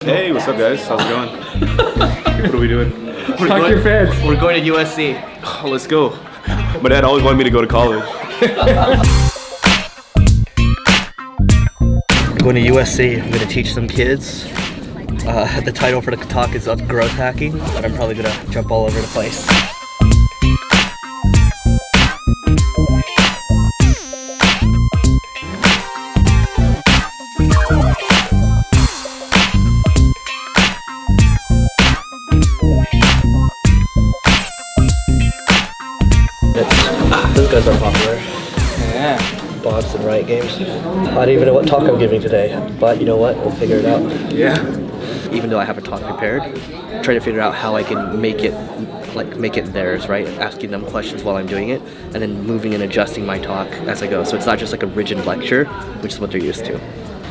Hey, what's up guys? How's it going? What are we doing? Talk to your fans. We're going to USC. Oh, let's go. My dad always wanted me to go to college. I'm going to USC. I'm going to teach some kids. The title for the talk is growth hacking, but I'm probably going to jump all over the place. Those guys are popular. Yeah. Bots and riot games. I don't even know what talk I'm giving today, but you know what? We'll figure it out. Yeah. Even though I have a talk prepared, trying to figure out how I can make it theirs, right? Asking them questions while I'm doing it, and then moving and adjusting my talk as I go. So it's not just like a rigid lecture, which is what they're used to.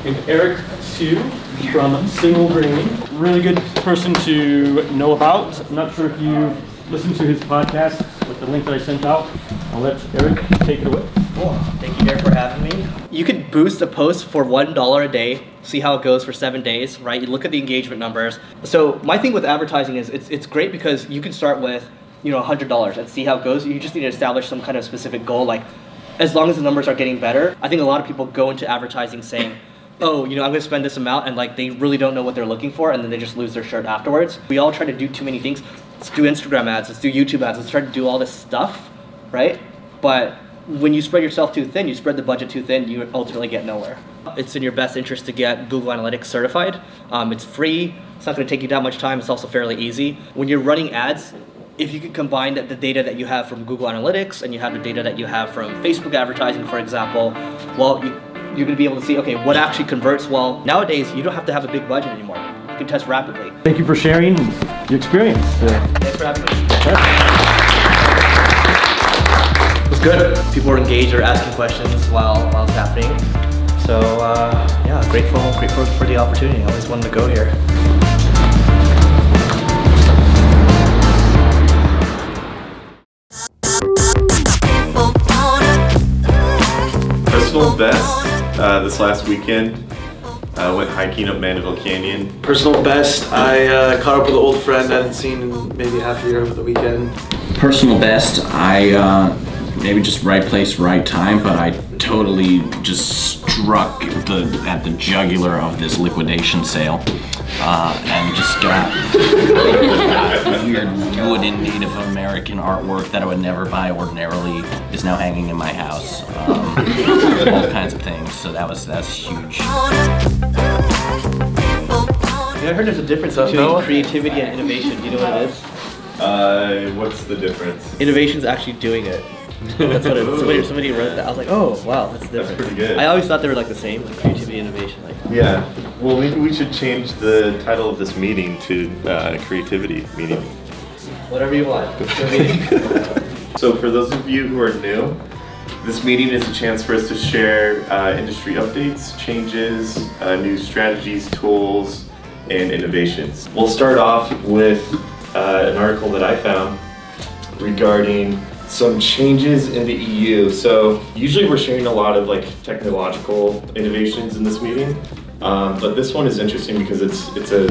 And Eric Siu from Single Green. Really good person to know about. I'm not sure if you listened to his podcast with the link that I sent out. I'll let Eric take it away. Cool. Thank you, Eric, for having me. You could boost a post for $1 a day, see how it goes for 7 days, right? You look at the engagement numbers. So my thing with advertising is it's great because you can start with, $100 and see how it goes. You just need to establish some kind of specific goal, like as long as the numbers are getting better. I think a lot of people go into advertising saying, oh, I'm going to spend this amount, and like they really don't know what they're looking for, and then they just lose their shirt afterwards. We all try to do too many things. Let's do Instagram ads, let's do YouTube ads, let's try to do all this stuff, right? But when you spread yourself too thin, you spread the budget too thin, you ultimately get nowhere. It's in your best interest to get Google Analytics certified. It's free, it's not going to take you that much time, it's also fairly easy. When you're running ads, if you can combine the data that you have from Google Analytics and you have the data that you have from Facebook advertising, for example, well, you're going to be able to see, okay, what actually converts well. Nowadays, you don't have to have a big budget anymore. You can test rapidly. Thank you for sharing your experience. Thanks for having me. It was good. People were engaged or asking questions while it's happening. So yeah, grateful for the opportunity. I always wanted to go here. Personal best this last weekend. Went hiking up Mandeville Canyon. Personal best, I caught up with an old friend I hadn't seen in maybe half a year over the weekend. Personal best, I maybe just right place, right time, but I totally just struck at the jugular of this liquidation sale and just got weird wooden Native American artwork that I would never buy ordinarily is now hanging in my house. All kinds of things, so that's huge. I heard there's a difference between creativity and innovation. Do you know what it is? What's the difference? Innovation's actually doing it. That's what somebody wrote that. I was like, oh wow, that's different. That's pretty good. I always thought they were like the same, like creativity and innovation. Like. Yeah. Well, maybe we should change the title of this meeting to creativity meeting. Whatever you want. So for those of you who are new, this meeting is a chance for us to share industry updates, changes, new strategies, tools, and innovations. We'll start off with an article that I found regarding some changes in the EU. So usually we're sharing a lot of like technological innovations in this meeting, but this one is interesting because it's a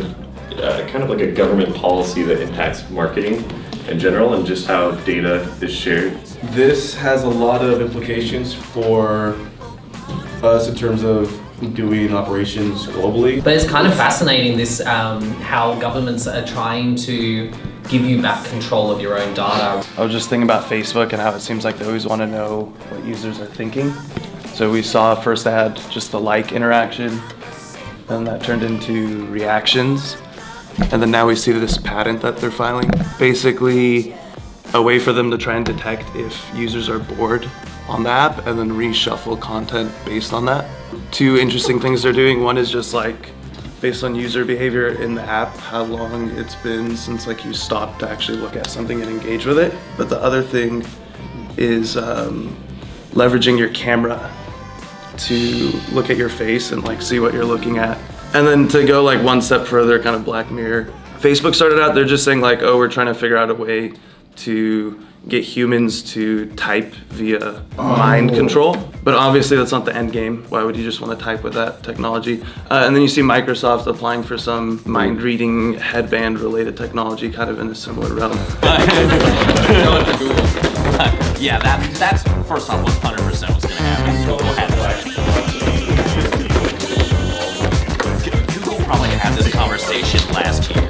kind of like a government policy that impacts marketing in general and just how data is shared. This has a lot of implications for us in terms of doing operations globally. But it's kind of fascinating this how governments are trying to give you back control of your own data. I was just thinking about Facebook and how it seems like they always want to know what users are thinking. So we saw first they had just the like interaction, then that turned into reactions, and then now we see this patent that they're filing. Basically a way for them to try and detect if users are bored on the app and then reshuffle content based on that. Two interesting things they're doing. One is just like based on user behavior in the app, how long it's been since like you stopped to actually look at something and engage with it. But the other thing is leveraging your camera to look at your face and like see what you're looking at. And then to go like one step further, kind of Black Mirror. Facebook started out, they're just saying like, oh, we're trying to figure out a way to get humans to type via mind control. But obviously that's not the end game. Why would you just want to type with that technology? And then you see Microsoft applying for some mind reading headband related technology kind of in a similar realm. Yeah, that's first off 100% was going to happen. Google probably had this conversation last year.